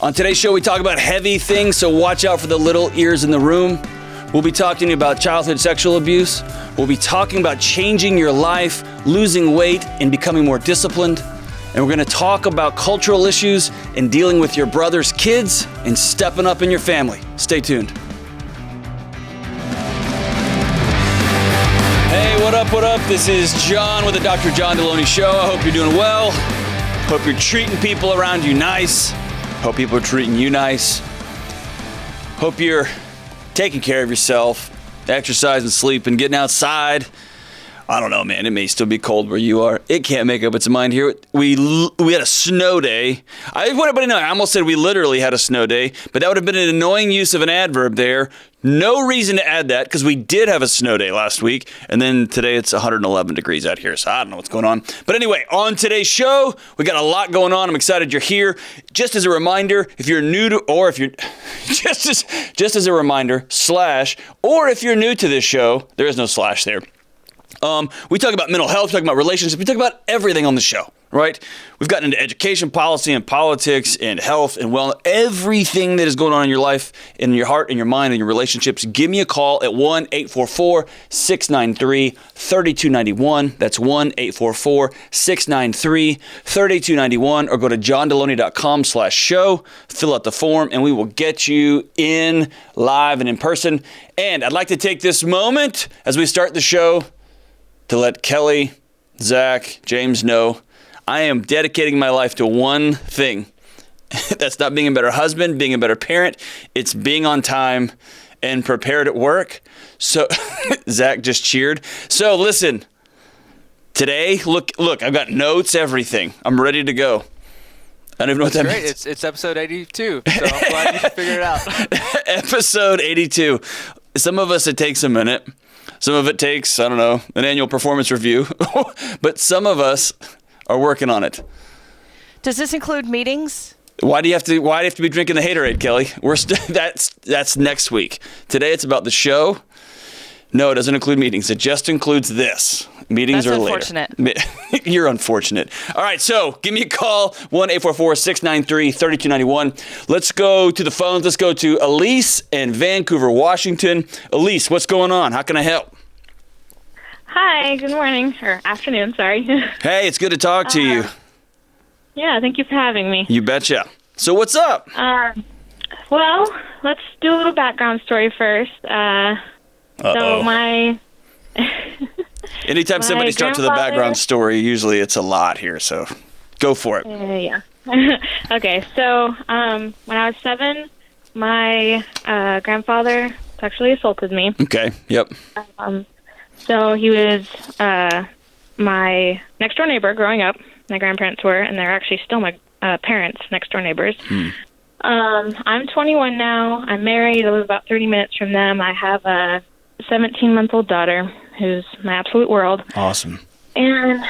On today's show, we talk about heavy things, so watch out for the little ears in the room. We'll be talking to you about childhood sexual abuse. We'll be talking about changing your life, losing weight, and becoming more disciplined. And we're going to talk about cultural issues and dealing with your brother's kids and stepping up in your family. Stay tuned. Hey, what up, what up? This is John with the Dr. John Delony Show. I hope you're doing well. Hope you're treating people around you nice. Hope people are treating you nice. Hope you're taking care of yourself, exercising, sleeping, getting outside. I don't know, man. It may still be cold where you are. It can't make up its mind here. We had a snow day. I want everybody to know, I almost said we literally had a snow day, but that would have been an annoying use of an adverb there. No reason to add that because we did have a snow day last week, and then today it's 111 degrees out here, so I don't know what's going on. But anyway, on today's show, we got a lot going on. I'm excited you're here. Just as a reminder, if you're new to, or if you're, just as a reminder, or if you're new to this show, there is no slash there. We talk about mental health, we talk about relationships, we talk about everything on the show, right? We've gotten into education, policy, and politics, and health, and wellness, everything that is going on in your life, in your heart, in your mind, in your relationships. Give me a call at 1-844-693-3291. That's 1-844-693-3291, or go to johndelony.com/show, fill out the form, and we will get you in live and in person. And I'd like to take this moment as we start the show to let Kelly, Zach, James know I am dedicating my life to one thing. That's not being a better husband, being a better parent. It's being on time and prepared at work. So Zach just cheered. So listen, today, look, I've got notes, everything. I'm ready to go. I don't even know what that means. It's episode 82, so I'm glad you figured it out. Episode 82. Some of us, it takes a minute. Some of it takes, I don't know, an annual performance review. But some of us are working on it. Does this include meetings? Why do you have to be drinking the haterade, Kelly? That's next week. Today it's about the show. No, it doesn't include meetings. It just includes this. Meetings are later. That's unfortunate. You're unfortunate. All right, so give me a call, 1-844-693-3291. Let's go to the phones. Let's go to Elise in Vancouver, Washington. Elise, what's going on? How can I help? Hi, good morning, or afternoon, sorry. Hey, it's good to talk to you. Yeah, thank you for having me. You betcha. So what's up? Well, let's do a little background story first. So my... Anytime somebody starts with a background story, usually it's a lot here, so go for it. Yeah. Okay, so when I was 7, my grandfather sexually assaulted me. Okay, yep. So he was my next-door neighbor growing up. My grandparents were, and they're actually still my parents' next-door neighbors. I'm 21 now. I'm married. I live about 30 minutes from them. I have a 17-month-old daughter who's my absolute world. Awesome. And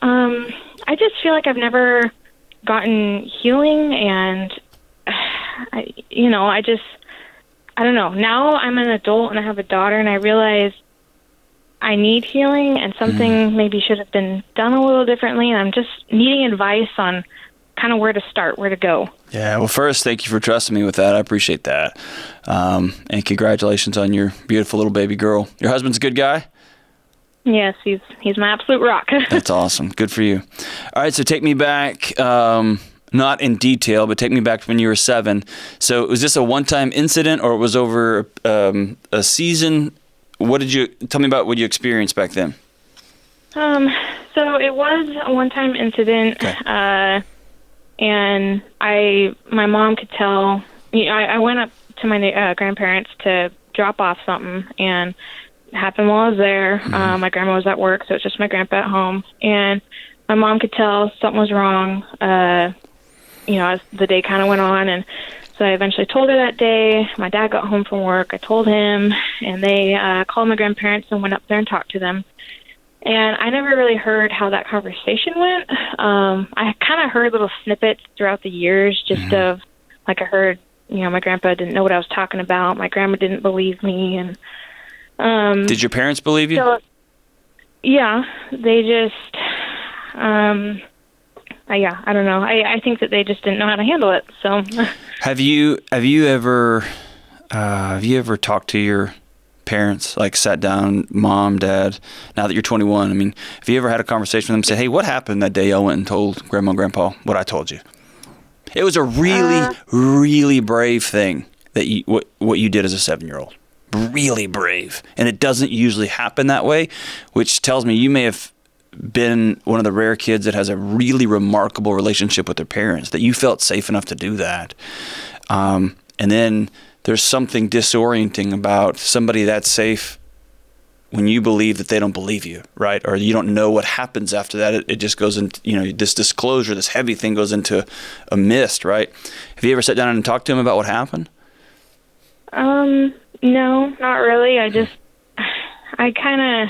I just feel like I've never gotten healing, and I don't know. Now I'm an adult and I have a daughter, and I realize I need healing, and something maybe should have been done a little differently, and I'm just needing advice on kind of where to start, where to go. Yeah, well, first, thank you for trusting me with that. I appreciate that. And congratulations on your beautiful little baby girl. Your husband's a good guy? Yes, he's my absolute rock. That's awesome. Good for you. All right, so take me back, not in detail, but take me back to when you were 7. So was this a one-time incident, or it was over a season? Tell me about what you experienced back then. So it was a one-time incident. Okay. And my mom could tell. I went up to my grandparents to drop off something, and it happened while I was there. My grandma was at work, so it's just my grandpa at home. And my mom could tell something was wrong, as the day kind of went on. And so I eventually told her that day. My dad got home from work. I told him, and they called my grandparents and went up there and talked to them. And I never really heard how that conversation went. I kind of heard little snippets throughout the years, just of, like, I heard, my grandpa didn't know what I was talking about. My grandma didn't believe me. And did your parents believe you? So, yeah, they just, I don't know. I think that they just didn't know how to handle it. So, Have you ever talked to your parents, like sat down, mom, dad, now that you're 21? I mean, have you ever had a conversation with them, say, hey, what happened that day I went and told grandma and grandpa what I told you? It was a really, really brave thing that what you did as a 7-year-old. Really brave. And it doesn't usually happen that way, which tells me you may have been one of the rare kids that has a really remarkable relationship with their parents, that you felt safe enough to do that. And then there's something disorienting about somebody that's safe when you believe that they don't believe you, right? Or you don't know what happens after that. It just goes into, this disclosure, this heavy thing goes into a mist, right? Have you ever sat down and talked to them about what happened? No, not really. I kind of,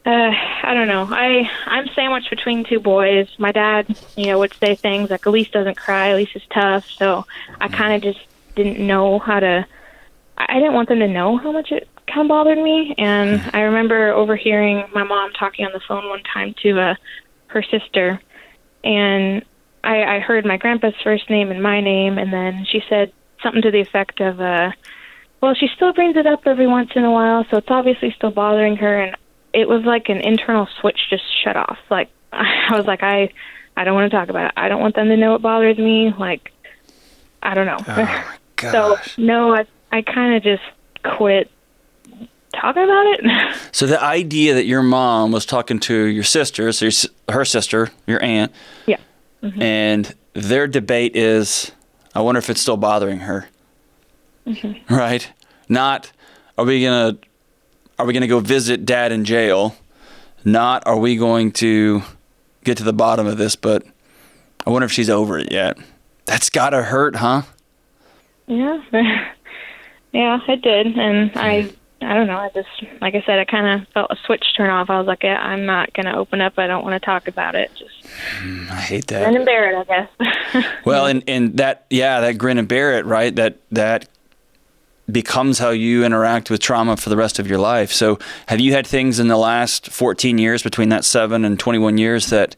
I don't know. I'm sandwiched between two boys. My dad, would say things like, Elise doesn't cry, Elise is tough. So I kind of just didn't know how to, I didn't want them to know how much it kind of bothered me. And I remember overhearing my mom talking on the phone one time to her sister. And I heard my grandpa's first name and my name. And then she said something to the effect of, well, she still brings it up every once in a while, so it's obviously still bothering her. And it was like an internal switch just shut off. Like, I was like, I don't want to talk about it. I don't want them to know it bothers me. Like, I don't know. Oh, my gosh. So, no, I kind of just quit talking about it. So the idea that your mom was talking to your sister, so her sister, your aunt, yeah, mm-hmm. and their debate is, I wonder if it's still bothering her. Mm-hmm. Right? Not, are we gonna go visit dad in jail? Not, are we going to get to the bottom of this, but I wonder if she's over it yet. That's gotta hurt, huh? Yeah. Yeah, it did. And I don't know, I just, like I said, I kind of felt a switch turn off. I was like, yeah, I'm not going to open up. I don't want to talk about it. Just I hate that. grin and bear it, I guess. Well, and that grin and bear it, right? That becomes how you interact with trauma for the rest of your life. So have you had things in the last 14 years, between that 7 and 21 years, that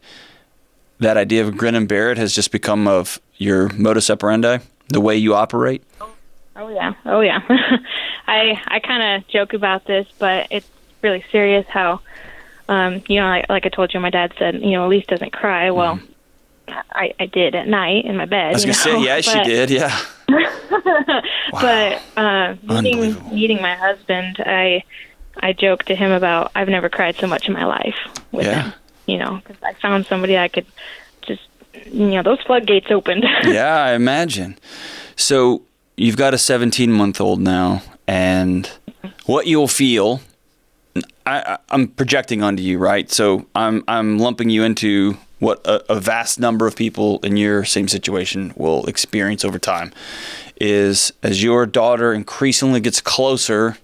idea of grin and bear it has just become of your modus operandi, the way you operate? Oh yeah. I kind of joke about this, but it's really serious how, like I told you, my dad said, Elise doesn't cry. Well, I did at night in my bed. I was going to say, yeah, she did, yeah. But meeting my husband, I joked to him about I've never cried so much in my life with him, because I found somebody I could just, those floodgates opened. Yeah, I imagine. So you've got a 17-month-old now, and what you'll feel, I'm projecting onto you, right? So I'm lumping you into what a vast number of people in your same situation will experience over time, is as your daughter increasingly gets closer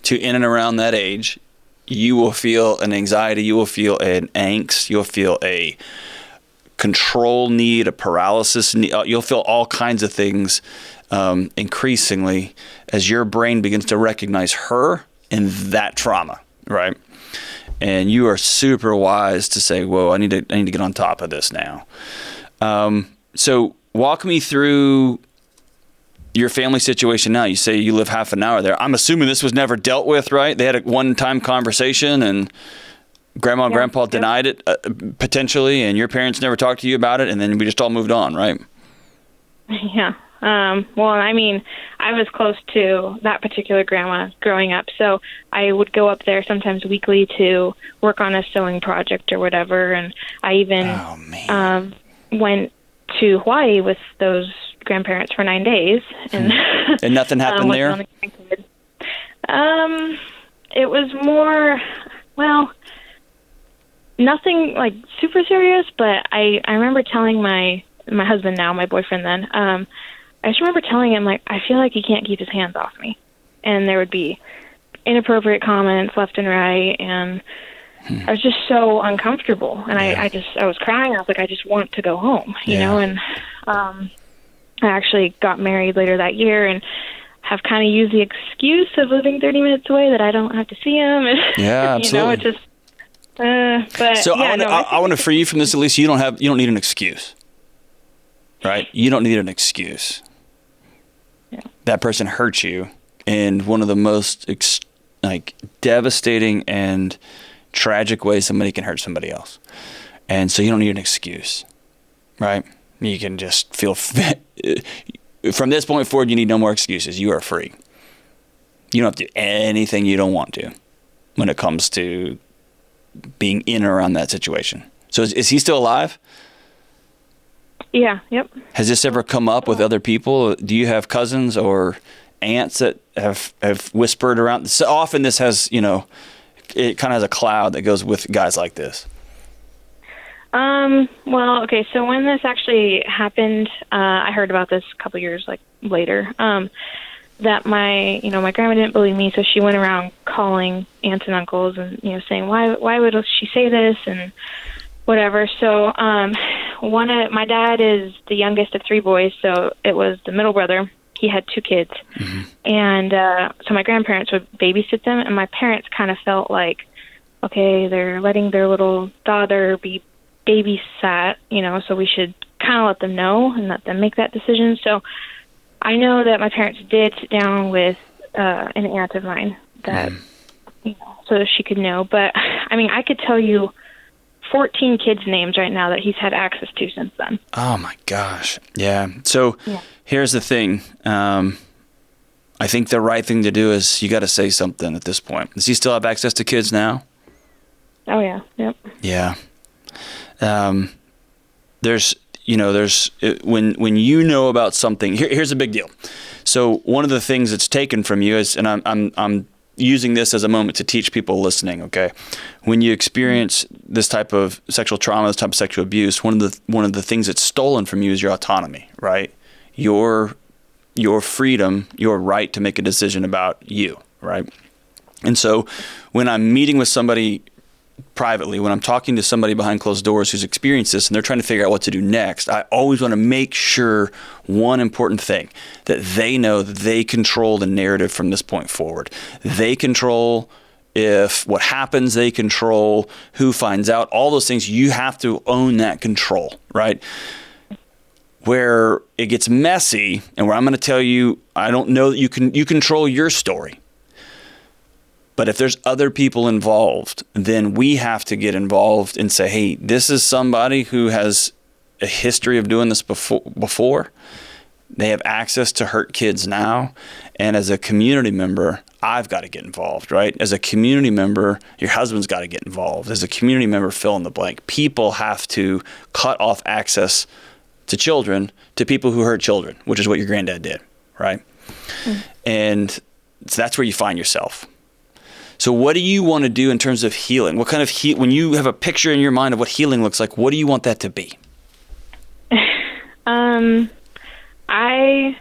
to in and around that age, you will feel an anxiety, you will feel an angst, you'll feel a control need, a paralysis need, you'll feel all kinds of things increasingly as your brain begins to recognize her in that trauma, right? And you are super wise to say, whoa, I need to get on top of this now. So walk me through your family situation now. You say you live half an hour there. I'm assuming this was never dealt with, right? They had a one-time conversation and grandma and grandpa denied it potentially, and your parents never talked to you about it, and then we just all moved on, right? Yeah. Well, I mean, I was close to that particular grandma growing up, so I would go up there sometimes weekly to work on a sewing project or whatever, and I even went to Hawaii with those grandparents for 9 days. And, and nothing happened there? It was more, well, nothing like super serious, but I remember telling my husband now, my boyfriend then, I just remember telling him, like, I feel like he can't keep his hands off me. And there would be inappropriate comments left and right, and I was just so uncomfortable. And I was crying. I was like, I just want to go home, you know? And I actually got married later that year and have kind of used the excuse of living 30 minutes away that I don't have to see him. And, yeah, absolutely. It just, But So yeah, I want to free you from this. At least you don't need an excuse, right? You don't need an excuse. Yeah. That person hurt you in one of the most devastating and tragic ways somebody can hurt somebody else, and so you don't need an excuse, right? You can just feel from this point forward. You need no more excuses. You are free. You don't have to do anything you don't want to when it comes to being in or around that situation. So is he still alive? Yeah. Yep. Has this ever come up with other people? Do you have cousins or aunts that have whispered around? So often this has, it kind of has a cloud that goes with guys like this. Well, okay. So when this actually happened, I heard about this a couple years later. That my grandma didn't believe me, so she went around calling aunts and uncles and saying why would she say this and whatever. So my dad is the youngest of three boys, so it was the middle brother. He had two kids, and so my grandparents would babysit them, and my parents kind of felt like, okay, they're letting their little daughter be babysat, so we should kind of let them know and let them make that decision. So I know that my parents did sit down with an aunt of mine that, so that she could know. But, I mean, I could tell you 14 kids' names right now that he's had access to since then. Oh, my gosh. Yeah. So here's the thing. I think the right thing to do is you got to say something at this point. Does he still have access to kids now? Oh, yeah. Yep. Yeah. When you know about something, here's a big deal. So one of the things that's taken from you is, and I'm using this as a moment to teach people listening. Okay, when you experience this type of sexual trauma, this type of sexual abuse, one of the things that's stolen from you is your autonomy, right? Your freedom, your right to make a decision about you, right? And so when I'm meeting with somebody privately, when I'm talking to somebody behind closed doors who's experienced this and they're trying to figure out what to do next, I always want to make sure one important thing, that they know that they control the narrative from this point forward. They control if what happens, they control who finds out, all those things. You have to own that control, right? Where it gets messy and where I'm going to tell you, I don't know that you control your story. But if there's other people involved, then we have to get involved and say, hey, this is somebody who has a history of doing this before. They have access to hurt kids now. And as a community member, I've got to get involved, right? As a community member, your husband's got to get involved. As a community member, fill in the blank. People have to cut off access to children, to people who hurt children, which is what your granddad did, right? And so that's where you find yourself. So what do you want to do in terms of healing? What kind of when you have a picture in your mind of what healing looks like, what do you want that to be? I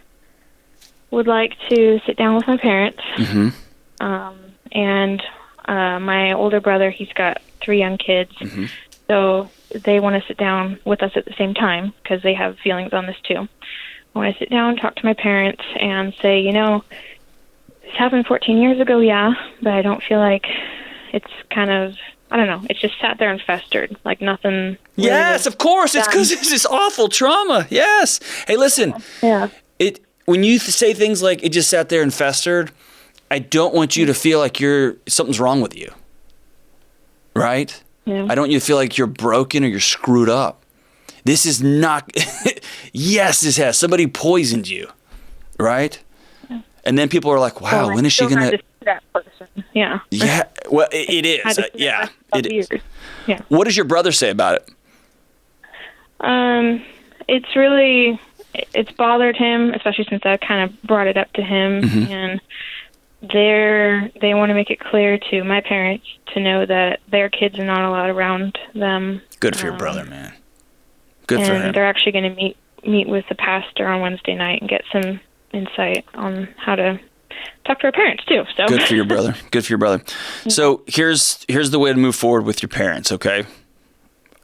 would like to sit down with my parents. And my older brother, he's got 3 young kids. So they want to sit down with us at the same time because they have feelings on this too. I want to sit down, talk to my parents, and say, this happened 14 years ago, yeah, but I don't feel like it's kind of, I don't know, it's just sat there and festered, like nothing. Yes, of course. It's because it's this awful trauma. Yes. Hey, listen. Yeah. When you say things like it just sat there and festered, I don't want you to feel like something's wrong with you. Right? Yeah. I don't want you to feel like you're broken or you're screwed up. This is not, yes, this has. Somebody poisoned you. Right? And then people are like, wow, when is she going to... that person. Yeah. Yeah. Well, it is. Yeah. It is. Yeah. What does your brother say about it? It's bothered him, especially since I kind of brought it up to him. And they want to make it clear to my parents to know that their kids are not allowed around them. Good for your brother, man. Good for him. And they're actually going to meet with the pastor on Wednesday night and get some insight on how to talk to our parents too. So good for your brother. Good for your brother. So here's the way to move forward with your parents. Okay.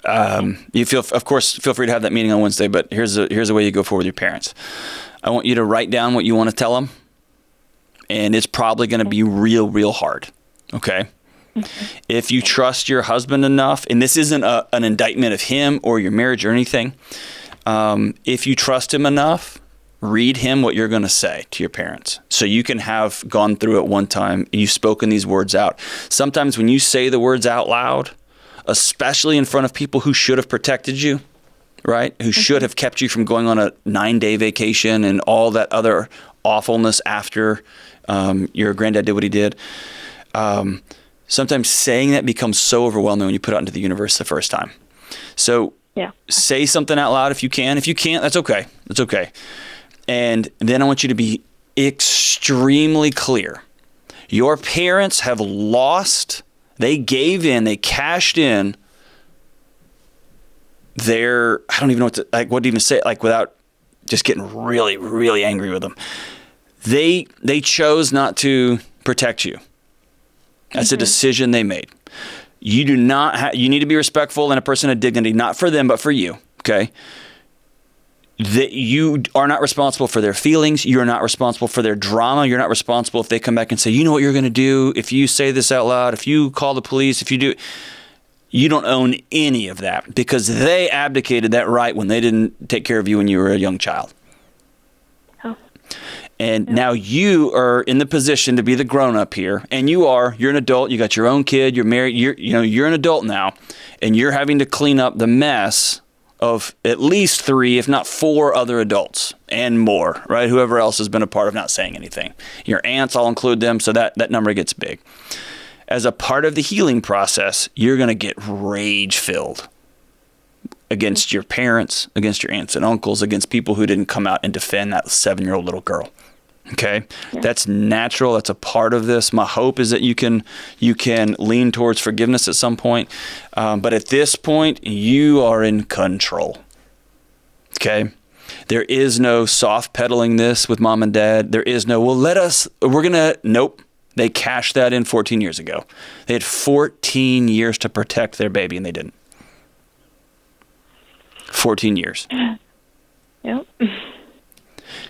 You feel free to have that meeting on Wednesday, but here's the way you go forward with your parents. I want you to write down what you want to tell them, and it's probably going to be real hard. Okay. If you trust your husband enough, and this isn't an indictment of him or your marriage or anything, if you trust him enough, read him what you're going to say to your parents. So you can have gone through it one time, and you've spoken these words out. Sometimes when you say the words out loud, especially in front of people who should have protected you, right? Who should have kept you from going on a 9-day vacation and all that other awfulness after your granddad did what he did. Sometimes saying that becomes so overwhelming when you put it out into the universe the first time. So say something out loud if you can. If you can't, that's okay. That's okay. And then I want you to be extremely clear. Your parents have lost, they gave in, they cashed in their, I don't even know what to even say, like without just getting really, really angry with them. They chose not to protect you. That's a decision they made. You do not you need to be respectful and a person of dignity, not for them, but for you. Okay. That you are not responsible for their feelings. You're not responsible for their drama. You're not responsible if they come back and say, you know what you're going to do if you say this out loud, if you call the police, if you do. You don't own any of that because they abdicated that right when they didn't take care of you when you were a young child. Oh. And now you are in the position to be the grown-up here, and you're an adult. You got your own kid. You're married. You're an adult now, and you're having to clean up the mess of at least 3, if not 4 other adults and more, right? Whoever else has been a part of not saying anything. Your aunts, I'll include them, so that number gets big. As a part of the healing process, you're going to get rage-filled against your parents, against your aunts and uncles, against people who didn't come out and defend that 7-year-old little girl. Okay? Yeah. That's natural. That's a part of this. My hope is that you can lean towards forgiveness at some point. But at this point, you are in control. Okay? There is no soft pedaling this with mom and dad. There is no, nope. They cashed that in 14 years ago. They had 14 years to protect their baby, and they didn't. 14 years. Yep.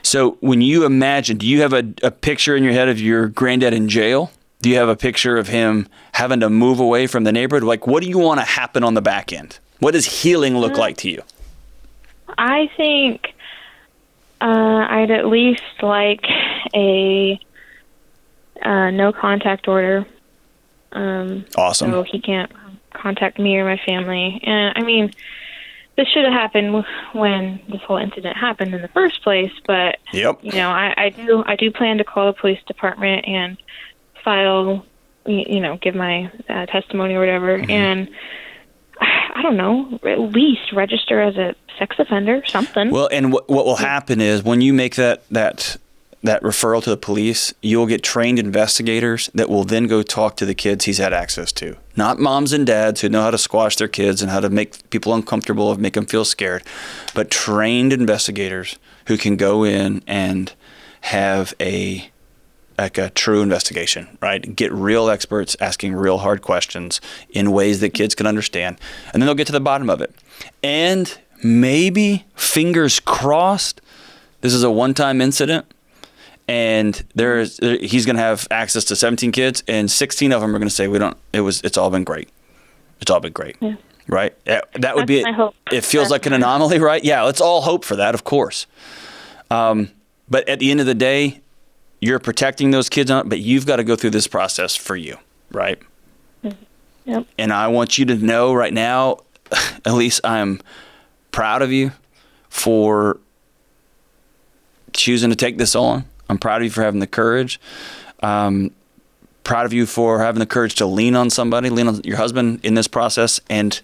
So when you imagine, do you have a picture in your head of your granddad in jail? Do you have a picture of him having to move away from the neighborhood? Like, what do you want to happen on the back end? What does healing look like to you? I think I'd at least like a no contact order. Awesome. So he can't contact me or my family. And I mean, this should have happened when this whole incident happened in the first place. But yep. I do plan to call the police department and file, give my testimony or whatever. Mm-hmm. And I don't know, at least register as a sex offender, something. Well, and what will happen is when you make that referral to the police, you'll get trained investigators that will then go talk to the kids he's had access to. Not moms and dads who know how to squash their kids and how to make people uncomfortable and make them feel scared, but trained investigators who can go in and have a true investigation, right? Get real experts asking real hard questions in ways that kids can understand, and then they'll get to the bottom of it. And maybe, fingers crossed, this is a one-time incident, and he's going to have access to 17 kids, and 16 of them are going to say, it's all been great. It's all been great. Yeah. Right? That would be it. It feels like an anomaly, right? Yeah, let's all hope for that, of course. But at the end of the day, you're protecting those kids, but you've got to go through this process for you, right? Yep. And I want you to know right now, Elise, I'm proud of you for choosing to take this on. I'm proud of you for having the courage. Proud of you for having the courage to lean on somebody, lean on your husband in this process. And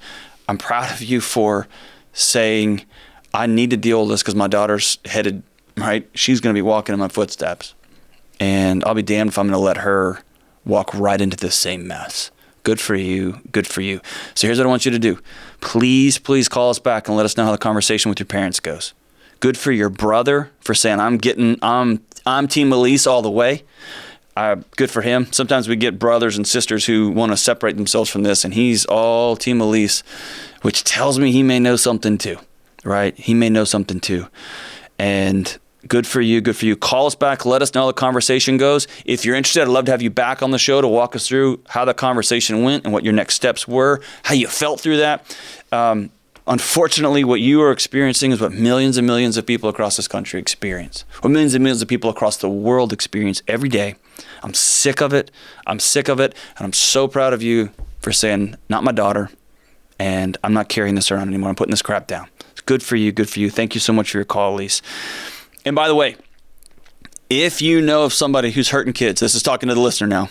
I'm proud of you for saying, I need to deal with this because my daughter's headed, right? She's going to be walking in my footsteps. And I'll be damned if I'm going to let her walk right into the same mess. Good for you. Good for you. So here's what I want you to do. Please, please call us back and let us know how the conversation with your parents goes. Good for your brother for saying, I'm Team Elise all the way. Good for him. Sometimes we get brothers and sisters who want to separate themselves from this, and he's all Team Elise, which tells me he may know something too, right? He may know something too. And Good for you. Good for you. Call us back. Let us know how the conversation goes. If you're interested, I'd love to have you back on the show to walk us through how the conversation went and what your next steps were, how you felt through that. Unfortunately, what you are experiencing is what millions and millions of people across this country experience, what millions and millions of people across the world experience every day. I'm sick of it. I'm sick of it. And I'm so proud of you for saying, not my daughter, and I'm not carrying this around anymore. I'm putting this crap down. It's good for you. Good for you. Thank you so much for your call, Elise. And by the way, if you know of somebody who's hurting kids, this is talking to the listener now.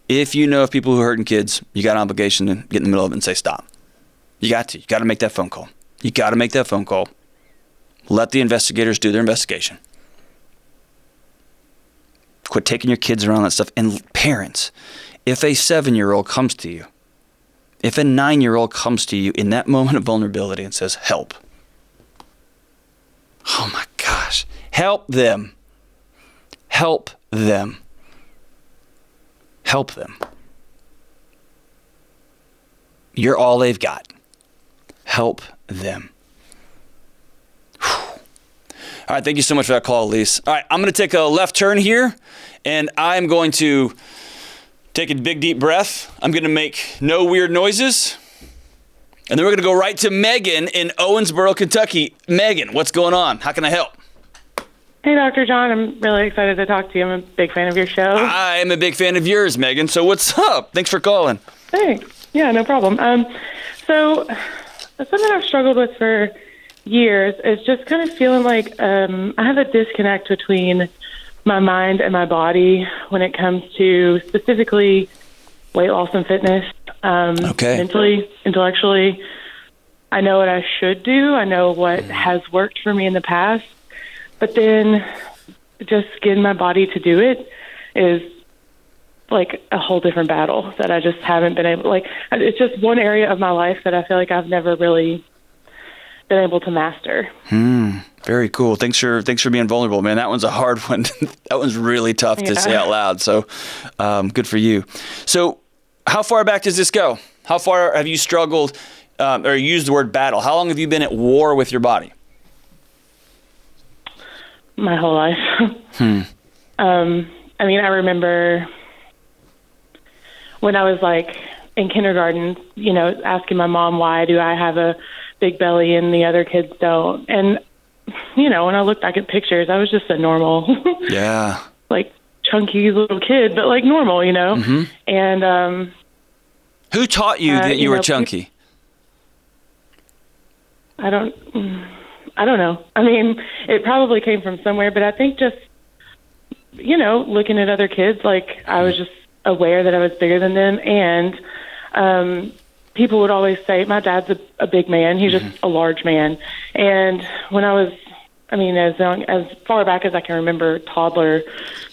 If you know of people who are hurting kids, you got an obligation to get in the middle of it and say stop. You got to. You got to make that phone call. You got to make that phone call. Let the investigators do their investigation. Quit taking your kids around that stuff. And parents, if a 7-year-old comes to you, if a 9-year-old comes to you in that moment of vulnerability and says, help. Oh my gosh. Help them. Help them. Help them. You're all they've got. Help them. Whew. All right, thank you so much for that call, Elise. All right, I'm going to take a left turn here, and I'm going to take a big, deep breath. I'm going to make no weird noises. And then we're going to go right to Megan in Owensboro, Kentucky. Megan, what's going on? How can I help? Hey, Dr. John. I'm really excited to talk to you. I'm a big fan of your show. I am a big fan of yours, Megan. So what's up? Thanks for calling. Thanks. Yeah, no problem. So something I've struggled with for years is just kind of feeling like I have a disconnect between my mind and my body when it comes to specifically weight loss and fitness. Mentally, intellectually, I know what I should do. I know what has worked for me in the past. But then just getting my body to do it is like a whole different battle that I just haven't been able, like, it's just one area of my life that I feel like I've never really been able to master. Very cool. Thanks for being vulnerable, man. That one's a hard one. That one's really tough to say out loud. So good for you. So how far back does this go? How far have you struggled or used the word battle? How long have you been at war with your body? My whole life. I mean, I remember when I was like in kindergarten, you know, asking my mom, why do I have a big belly and the other kids don't? And, you know, when I look back at pictures, I was just a normal, like chunky little kid, but like normal, you know? Mm-hmm. And, who taught you that you were chunky? I don't know. I mean, it probably came from somewhere, but I think just, you know, looking at other kids, like I was just aware that I was bigger than them. And people would always say, my dad's a big man. He's just a large man. And when I was, I mean, as far back as I can remember, toddler,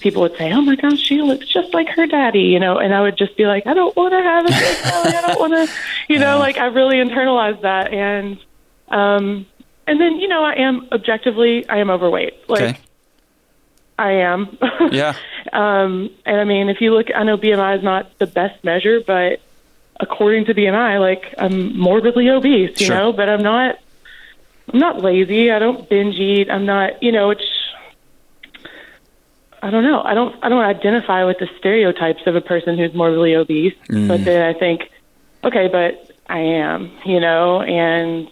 people would say, oh my gosh, she looks just like her daddy, you know, and I would just be like, I don't want to have a big belly. I don't want to, you know, like I really internalized that. And then, you know, I am overweight. Like, okay. I am. Yeah. And I mean, if you look, I know BMI is not the best measure, but according to BMI, like I'm morbidly obese, you know, but I'm not lazy. I don't binge eat. I'm not, you know, I don't know. I don't identify with the stereotypes of a person who's morbidly obese, but then I think, okay, but I am, you know, and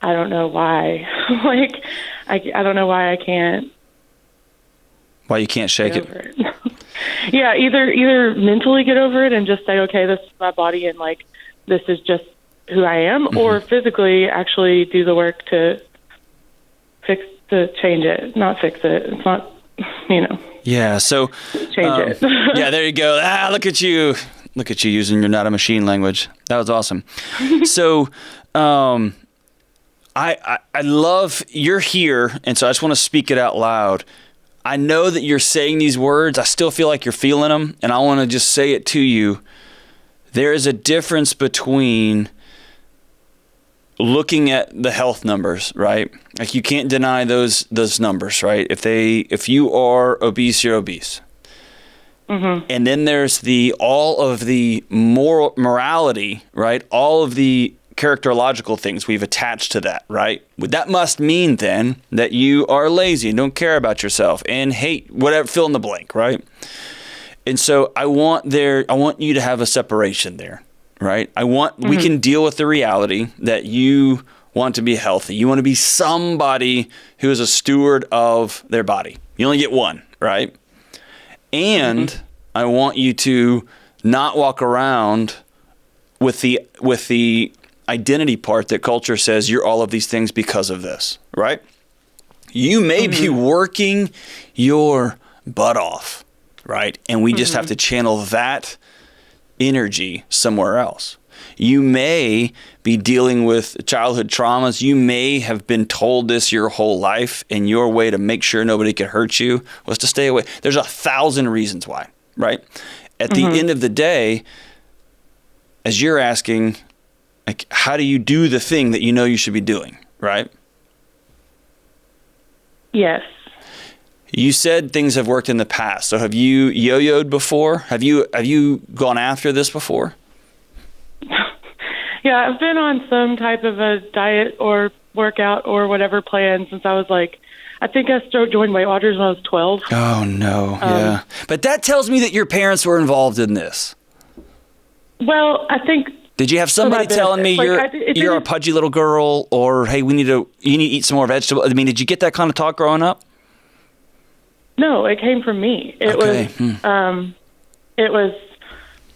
I don't know why. Like, I don't know why I can't. Why you can't shake it? Yeah, either mentally get over it and just say, okay, this is my body and like this is just who I am, or physically actually do the work to change it, not fix it. It's not, you know. Yeah. So change it. Yeah, there you go. Look at you using your not a machine language. That was awesome. So, I love you're here, and so I just want to speak it out loud. I know that you're saying these words. I still feel like you're feeling them, and I want to just say it to you. There is a difference between looking at the health numbers, right? Like you can't deny those numbers, right? If you are obese, you're obese. Mm-hmm. And then there's all of the morality, right? All of the characterological things we've attached to that, right? That must mean then that you are lazy and don't care about yourself and hate whatever, fill in the blank, right? And so I want you to have a separation there, right? We can deal with the reality that you want to be healthy. You want to be somebody who is a steward of their body. You only get one, right? And I want you to not walk around with the identity part that culture says you're all of these things because of this, right? You may be working your butt off, right? And we just have to channel that energy somewhere else. You may be dealing with childhood traumas. You may have been told this your whole life, and your way to make sure nobody could hurt you was to stay away. There's 1,000 reasons why, right? At the end of the day, as you're asking, like, how do you do the thing that you know you should be doing, right? Yes. You said things have worked in the past. So have you yo-yoed before? Have you gone after this before? Yeah, I've been on some type of a diet or workout or whatever plan since I was I think I joined Weight Watchers when I was 12. Oh, no. Yeah. But that tells me that your parents were involved in this. Well, I think... Did you have somebody telling me you're a pudgy little girl, or, hey, you need to eat some more vegetables? I mean, did you get that kind of talk growing up? No, it came from me. It was,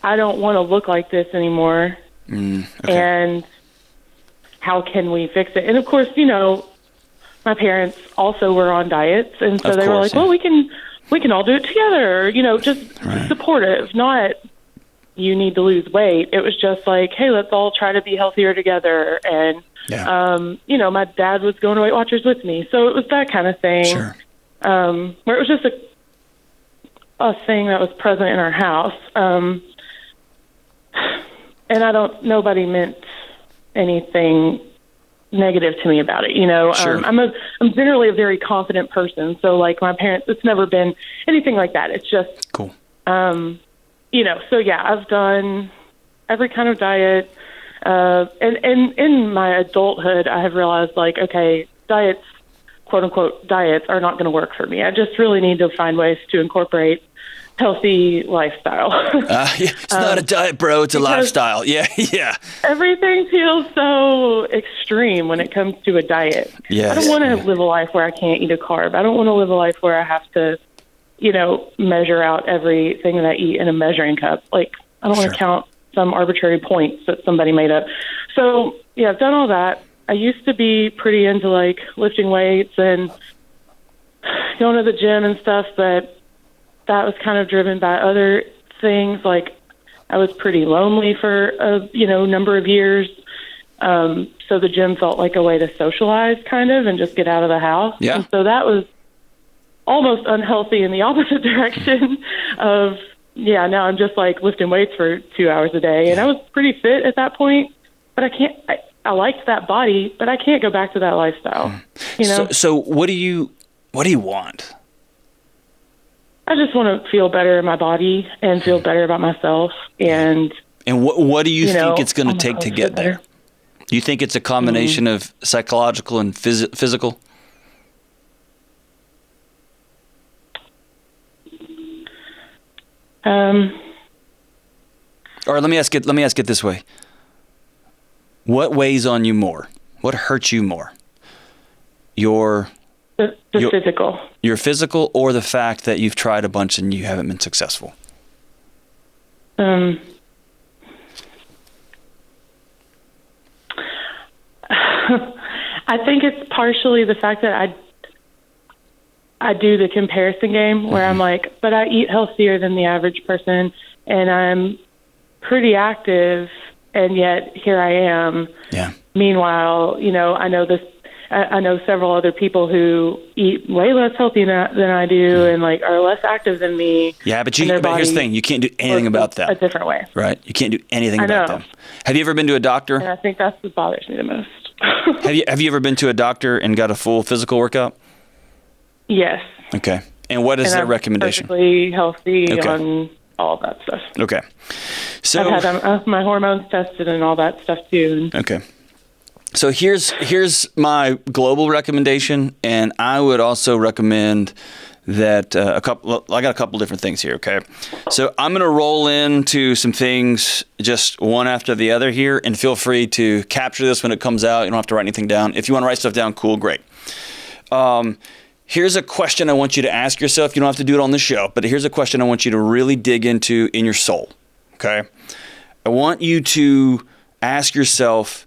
I don't want to look like this anymore. And how can we fix it? And of course, my parents also were on diets, and so they were like, well, we can all do it together, just supportive, not you need to lose weight. It was just like, hey, let's all try to be healthier together. And, my dad was going to Weight Watchers with me. So it was that kind of thing, where it was just a thing that was present in our house. And nobody meant anything negative to me about it. I'm generally a very confident person. So like my parents, it's never been anything like that. It's just cool. So yeah, I've done every kind of diet. And in my adulthood, I have realized okay, diets, quote unquote, diets are not going to work for me. I just really need to find ways to incorporate healthy lifestyle. It's not a diet, bro. It's a lifestyle. Yeah. Everything feels so extreme when it comes to a diet. Yes. I don't want to live a life where I can't eat a carb. I don't want to live a life where I have to, measure out everything that I eat in a measuring cup. I don't want to count some arbitrary points that somebody made up. So, yeah, I've done all that. I used to be pretty into lifting weights and going to the gym and stuff, but that was kind of driven by other things. I was pretty lonely for a number of years. So the gym felt like a way to socialize kind of and just get out of the house. Yeah. And so that was almost unhealthy in the opposite direction of, now I'm just lifting weights for 2 hours a day. And I was pretty fit at that point, but I liked that body, but I can't go back to that lifestyle. So what do you want? I just want to feel better in my body and feel better about myself. And what do you think it's going to take to get there? Do you think it's a combination of psychological and physical? Or let me ask it this way. What weighs on you more? What hurts you more? Your physical. Your physical, or the fact that you've tried a bunch and you haven't been successful? I think it's partially the fact that I do the comparison game where I'm but I eat healthier than the average person, and I'm pretty active, and yet here I am. Yeah. Meanwhile, I know several other people who eat way less healthy than I do and are less active than me. Yeah, but here's the thing. You can't do anything about them. A different way. Right. You can't do anything about them. Have you ever been to a doctor? And I think that's what bothers me the most. Have you ever been to a doctor and got a full physical workout? Yes. Okay. And what is their recommendation? Perfectly healthy on all of that stuff. Okay. So I've had my hormones tested and all that stuff too. Okay. So here's my global recommendation, and I would also recommend that I got a couple different things here, okay? So I'm going to roll into some things just one after the other here, and feel free to capture this when it comes out. You don't have to write anything down. If you want to write stuff down, cool, great. Here's a question I want you to ask yourself. You don't have to do it on the show, but here's a question I want you to really dig into in your soul, okay? I want you to ask yourself,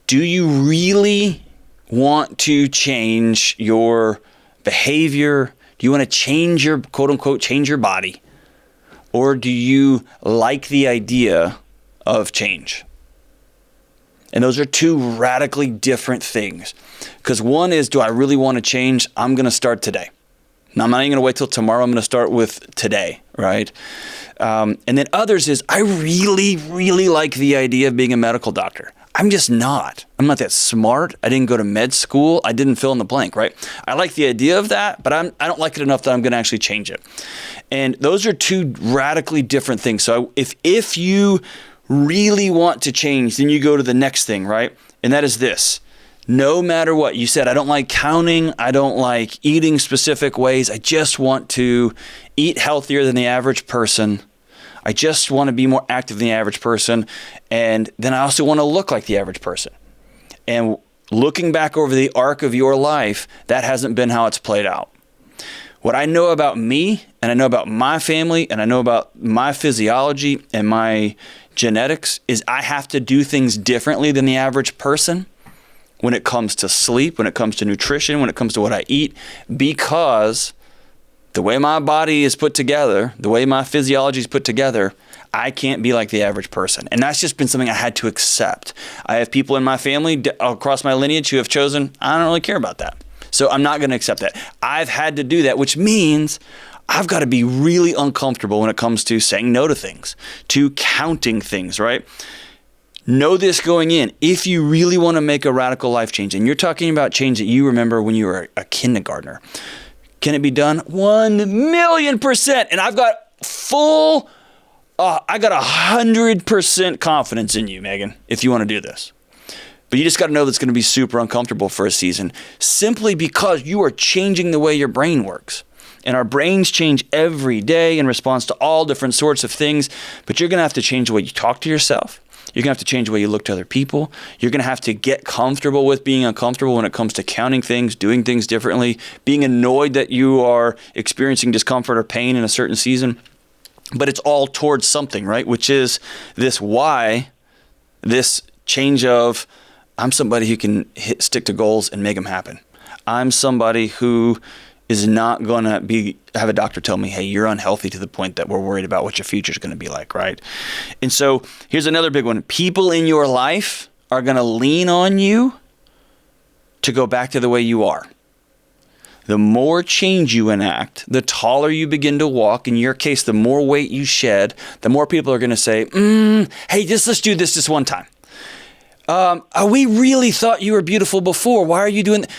do you really want to change your behavior? Do you want to change your, quote unquote, change your body? Or do you like the idea of change? And those are two radically different things. Because one is, do I really want to change? I'm going to start today. Now, I'm not even going to wait till tomorrow. I'm going to start with today, right? And then others is, I really, really like the idea of being a medical doctor. I'm just not. I'm not that smart. I didn't go to med school. I didn't fill in the blank, right? I like the idea of that, but I don't like it enough that I'm going to actually change it. And those are two radically different things. So if you really want to change, then you go to the next thing, right? And that is this. No matter what, you said, I don't like counting. I don't like eating specific ways. I just want to eat healthier than the average person. I just want to be more active than the average person. And then I also want to look like the average person. And looking back over the arc of your life, that hasn't been how it's played out. What I know about me, and I know about my family, and I know about my physiology and my genetics, is I have to do things differently than the average person when it comes to sleep, when it comes to nutrition, when it comes to what I eat, because the way my body is put together, the way my physiology is put together, I can't be like the average person. And that's just been something I had to accept. I have people in my family across my lineage who have chosen, I don't really care about that. So I'm not going to accept that. I've had to do that, which means I've got to be really uncomfortable when it comes to saying no to things, to counting things, right? Know this going in. If you really want to make a radical life change, and you're talking about change that you remember when you were a kindergartner, can it be done? 1,000,000%. And I've got I got 100% confidence in you, Megan, if you want to do this. But you just got to know that's going to be super uncomfortable for a season, simply because you are changing the way your brain works. And our brains change every day in response to all different sorts of things. But you're going to have to change the way you talk to yourself. You're going to have to change the way you look to other people. You're going to have to get comfortable with being uncomfortable when it comes to counting things, doing things differently, being annoyed that you are experiencing discomfort or pain in a certain season. But it's all towards something, right? Which is this why, this change of, I'm somebody who can stick to goals and make them happen. I'm somebody who is not going to have a doctor tell me, hey, you're unhealthy to the point that we're worried about what your future is going to be like, right? And so here's another big one. People in your life are going to lean on you to go back to the way you are. The more change you enact, the taller you begin to walk. In your case, the more weight you shed, the more people are going to say, hey, let's do this one time. We really thought you were beautiful before. Why are you doing that?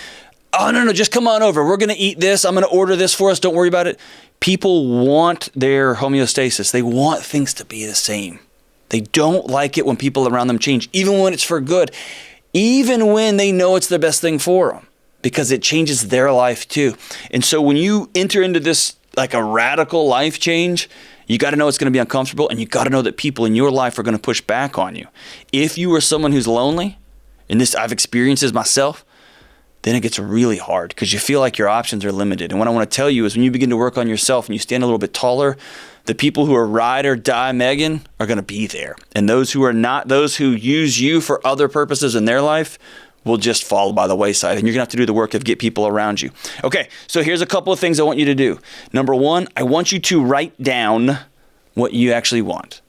Oh, no, just come on over. We're going to eat this. I'm going to order this for us. Don't worry about it. People want their homeostasis. They want things to be the same. They don't like it when people around them change, even when it's for good, even when they know it's the best thing for them, because it changes their life too. And so when you enter into this like a radical life change, you got to know it's going to be uncomfortable, and you got to know that people in your life are going to push back on you. If you are someone who's lonely, and this I've experienced this myself, then it gets really hard because you feel like your options are limited. And what I want to tell you is when you begin to work on yourself and you stand a little bit taller, the people who are ride or die Megan are going to be there. And those who are not, those who use you for other purposes in their life, will just fall by the wayside. And you're going to have to do the work of get people around you. Okay, so here's a couple of things I want you to do. Number one, I want you to write down what you actually want.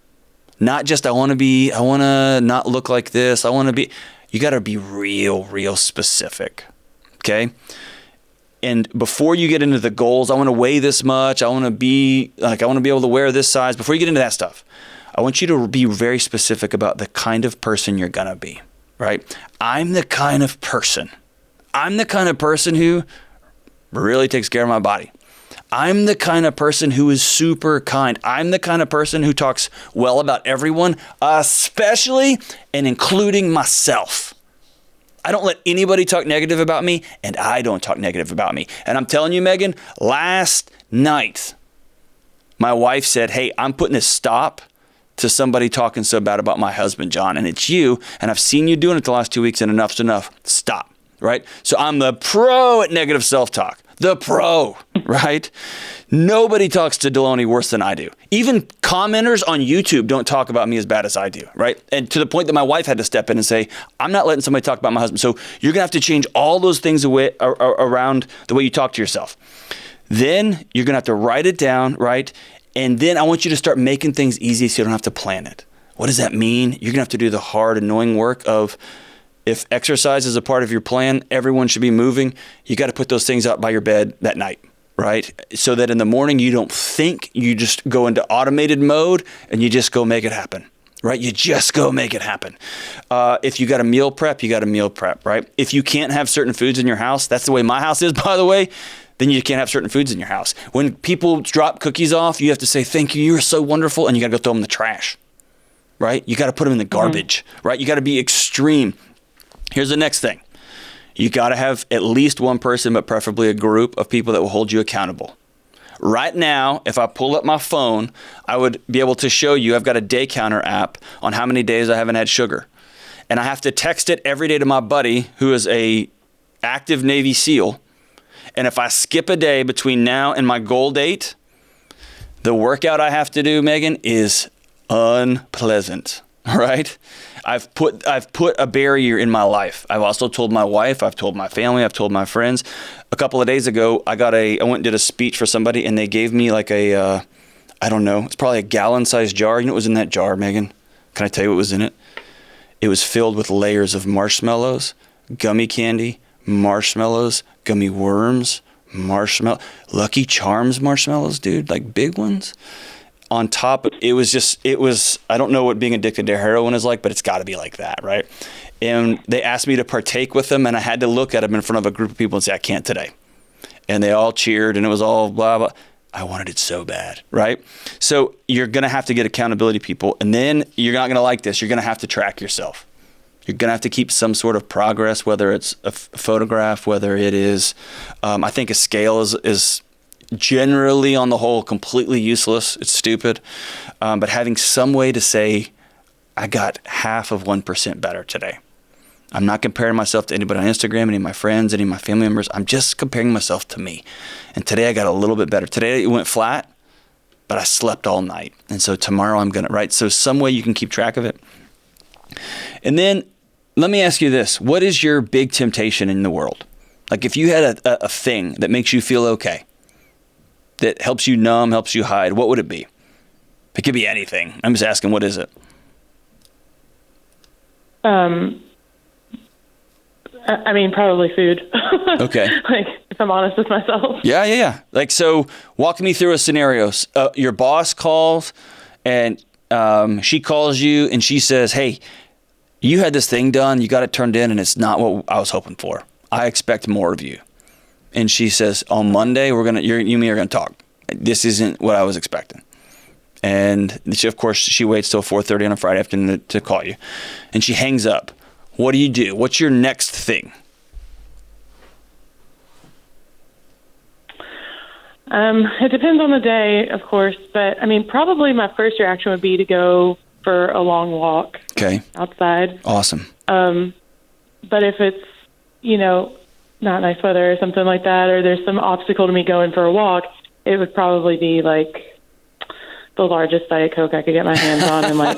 Not just I want to not look like this. You got to be real specific. Okay? And before you get into the goals, I want to weigh this much. I want to be able to wear this size. Before you get into that stuff, I want you to be very specific about the kind of person you're going to be, right? I'm the kind of person who really takes care of my body. I'm the kind of person who is super kind. I'm the kind of person who talks well about everyone, especially and including myself. I don't let anybody talk negative about me, and I don't talk negative about me. And I'm telling you, Megan, last night, my wife said, hey, I'm putting a stop to somebody talking so bad about my husband, John, and it's you, and I've seen you doing it the last 2 weeks, and enough's enough. Stop, right? So I'm the pro at negative self-talk. The pro, right? Nobody talks to Delony worse than I do. Even commenters on YouTube don't talk about me as bad as I do, right? And to the point that my wife had to step in and say, I'm not letting somebody talk about my husband. So you're going to have to change all those things away, around the way you talk to yourself. Then you're going to have to write it down, right? And then I want you to start making things easy so you don't have to plan it. What does that mean? You're going to have to do the hard, annoying work of, if exercise is a part of your plan, everyone should be moving. You got to put those things out by your bed that night, right? So that in the morning you don't think, you just go into automated mode and you just go make it happen, right? You just go make it happen. If you got a meal prep, you got a meal prep, right? If you can't have certain foods in your house, that's the way my house is, by the way, then you can't have certain foods in your house. When people drop cookies off, you have to say, thank you, you are so wonderful, and you got to go throw them in the trash, right? You got to put them in the garbage, right? You got to be extreme. Here's the next thing. You got to have at least one person, but preferably a group of people that will hold you accountable. Right now, if I pull up my phone, I would be able to show you, I've got a day counter app on how many days I haven't had sugar. And I have to text it every day to my buddy who is a active Navy SEAL. And if I skip a day between now and my goal date, the workout I have to do, Megan, is unpleasant, right? I've put a barrier in my life. I've also told my wife, I've told my family, I've told my friends. A couple of days ago, I went and did a speech for somebody, and they gave me like I don't know, it's probably a gallon-sized jar. You know what was in that jar, Megan? Can I tell you what was in it? It was filled with layers of marshmallows, gummy candy, marshmallows, gummy worms, Lucky Charms marshmallows, dude, like big ones. On top, it was, I don't know what being addicted to heroin is like, but it's got to be like that, right? And they asked me to partake with them, and I had to look at them in front of a group of people and say, I can't today. And they all cheered, and it was all blah, blah. I wanted it so bad, right? So you're going to have to get accountability people, and then you're not going to like this. You're going to have to track yourself. You're going to have to keep some sort of progress, whether it's a photograph, whether it is, I think a scale is generally on the whole completely useless. It's stupid. But having some way to say, I got 0.5% better today. I'm not comparing myself to anybody on Instagram, any of my friends, any of my family members. I'm just comparing myself to me. And today I got a little bit better. Today it went flat, but I slept all night. And so tomorrow I'm going to, right? So some way you can keep track of it. And then let me ask you this. What is your big temptation in the world? Like if you had a thing that makes you feel okay, that helps you numb, helps you hide, what would it be? It could be anything. I'm just asking, what is it? I mean, probably food. Okay. Like, if I'm honest with myself. Yeah. Like, so walk me through a scenario. Your boss calls and she calls you and she says, hey, you had this thing done, you got it turned in, and it's not what I was hoping for. I expect more of you. And she says, on Monday, you and me are gonna talk. This isn't what I was expecting. And she, of course, she waits till 4:30 on a Friday afternoon to call you. And she hangs up. What do? What's your next thing? It depends on the day, of course, but I mean, probably my first reaction would be to go for a long walk. Okay. Outside. Awesome. But if it's, not nice weather or something like that, or there's some obstacle to me going for a walk, it would probably be like the largest Diet Coke I could get my hands on and like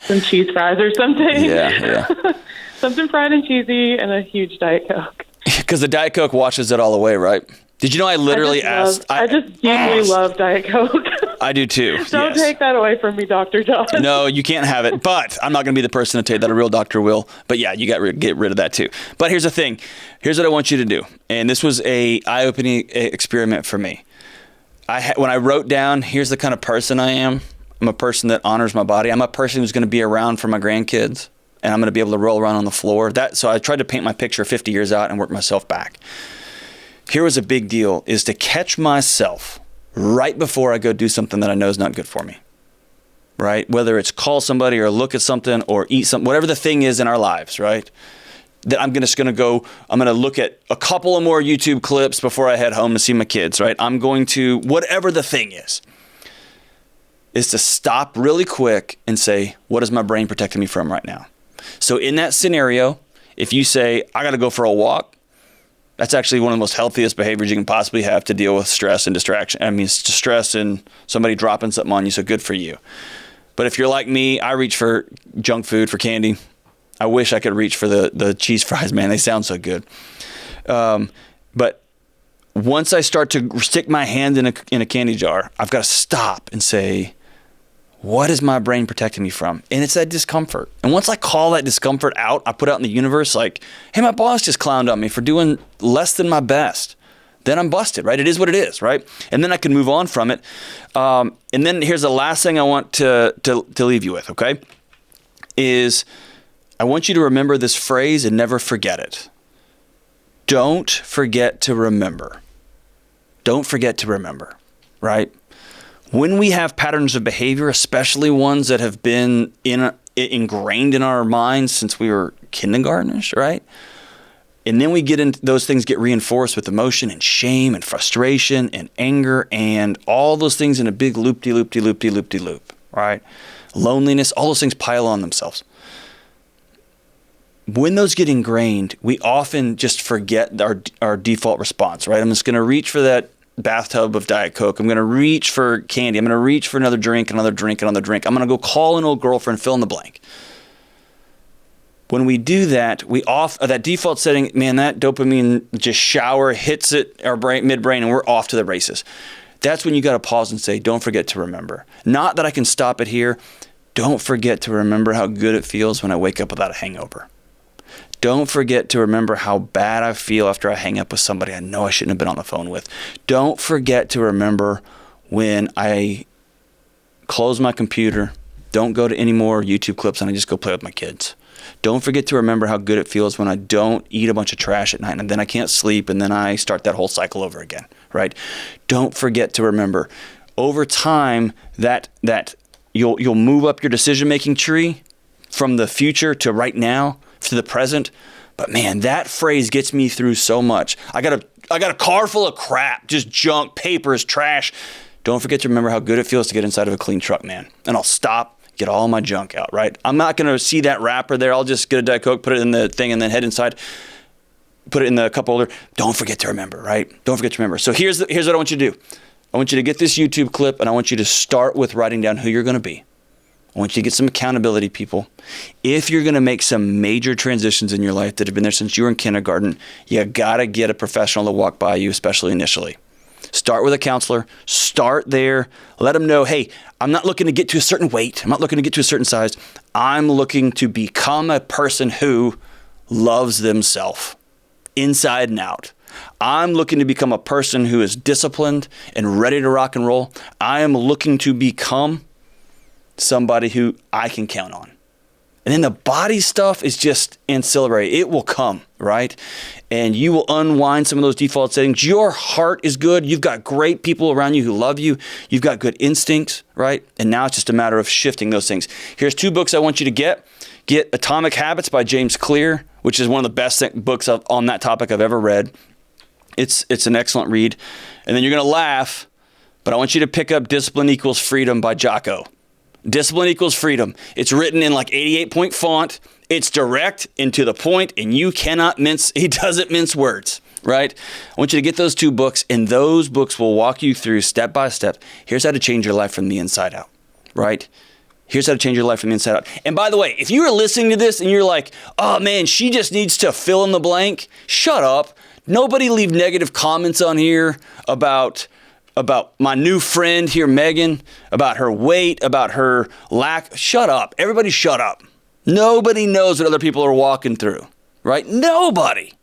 some cheese fries or something. Yeah. Something fried and cheesy and a huge Diet Coke. Because the Diet Coke washes it all away, right? Did you know I literally asked? I just deeply love Diet Coke. I do too. Don't take that away from me, Dr. John. No, you can't have it. But I'm not going to be the person to tell you that. A real doctor will. But yeah, you got to get rid of that too. But here's the thing. Here's what I want you to do. And this was a eye-opening experiment for me. When I wrote down, here's the kind of person I am. I'm a person that honors my body. I'm a person who's going to be around for my grandkids. And I'm going to be able to roll around on the floor. So I tried to paint my picture 50 years out and work myself back. Here was a big deal, is to catch myself right before I go do something that I know is not good for me, right? Whether it's call somebody or look at something or eat something, whatever the thing is in our lives, right? That I'm going to look at a couple of more YouTube clips before I head home to see my kids, right? I'm going to, whatever the thing is to stop really quick and say, what is my brain protecting me from right now? So in that scenario, if you say, I got to go for a walk, that's actually one of the most healthiest behaviors you can possibly have to deal with stress and distraction. I mean, stress and somebody dropping something on you, so good for you. But if you're like me, I reach for junk food, for candy. I wish I could reach for the cheese fries, man. They sound so good. But once I start to stick my hand in a candy jar, I've got to stop and say, what is my brain protecting me from? And it's that discomfort. And once I call that discomfort out, I put out in the universe like, hey, my boss just clowned on me for doing less than my best. Then I'm busted, right? It is what it is, right? And then I can move on from it. And then here's the last thing I want to leave you with, okay? Is I want you to remember this phrase and never forget it. Don't forget to remember. Don't forget to remember, right? When we have patterns of behavior, especially ones that have been ingrained in our minds since we were kindergartners, right? And then we get into those things get reinforced with emotion and shame and frustration and anger and all those things in a big loop-de-loop, right? Loneliness, all those things pile on themselves. When those get ingrained, we often just forget our default response, right? I'm just going to reach for that bathtub of Diet Coke. I'm going to reach for candy. I'm going to reach for another drink, another drink, another drink. I'm going to go call an old girlfriend, fill in the blank. When we do that, that default setting, man, that dopamine just shower hits it, our brain, midbrain, and we're off to the races. That's when you got to pause and say, don't forget to remember. Not that I can stop it here. Don't forget to remember how good it feels when I wake up without a hangover. Don't forget to remember how bad I feel after I hang up with somebody I know I shouldn't have been on the phone with. Don't forget to remember when I close my computer, don't go to any more YouTube clips, and I just go play with my kids. Don't forget to remember how good it feels when I don't eat a bunch of trash at night and then I can't sleep and then I start that whole cycle over again, right? Don't forget to remember. Over time, that you'll move up your decision-making tree from the future to right now, to the present. But man, that phrase gets me through so much. I got a car full of crap, just junk, papers, trash. Don't forget to remember how good it feels to get inside of a clean truck, man. And I'll stop, get all my junk out, right? I'm not going to see that wrapper there. I'll just get a Diet Coke, put it in the thing, and then head inside, put it in the cup holder. Don't forget to remember, right? Don't forget to remember. So here's what I want you to do. I want you to get this YouTube clip, and I want you to start with writing down who you're going to be. I want you to get some accountability, people. If you're going to make some major transitions in your life that have been there since you were in kindergarten, you got to get a professional to walk by you, especially initially. Start with a counselor. Start there. Let them know, hey, I'm not looking to get to a certain weight. I'm not looking to get to a certain size. I'm looking to become a person who loves themselves inside and out. I'm looking to become a person who is disciplined and ready to rock and roll. I am looking to become somebody who I can count on. And then the body stuff is just ancillary. It will come, right? And you will unwind some of those default settings. Your heart is good. You've got great people around you who love you. You've got good instincts, right? And now it's just a matter of shifting those things. Here's 2 books I want you to get. Get Atomic Habits by James Clear, which is one of the best books on that topic I've ever read. It's an excellent read. And then you're going to laugh, but I want you to pick up Discipline Equals Freedom by Jocko. Discipline Equals Freedom. It's written in like 88-point font. It's direct and to the point, and you cannot he doesn't mince words, right? I want you to get those 2 books, and those books will walk you through step by step. Here's how to change your life from the inside out, right? Here's how to change your life from the inside out. And by the way, if you are listening to this and you're like, oh man, she just needs to fill in the blank, shut up. Nobody leave negative comments on here about my new friend here, Megan, about her weight, about her lack. Shut up. Everybody shut up. Nobody knows what other people are walking through, right? Nobody.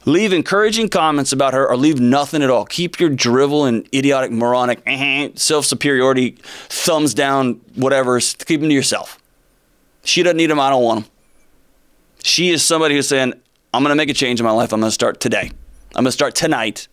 Leave encouraging comments about her or leave nothing at all. Keep your drivel and idiotic, moronic, self-superiority, thumbs down, whatever. Keep them to yourself. She doesn't need them. I don't want them. She is somebody who's saying, I'm going to make a change in my life. I'm going to start today. I'm going to start tonight.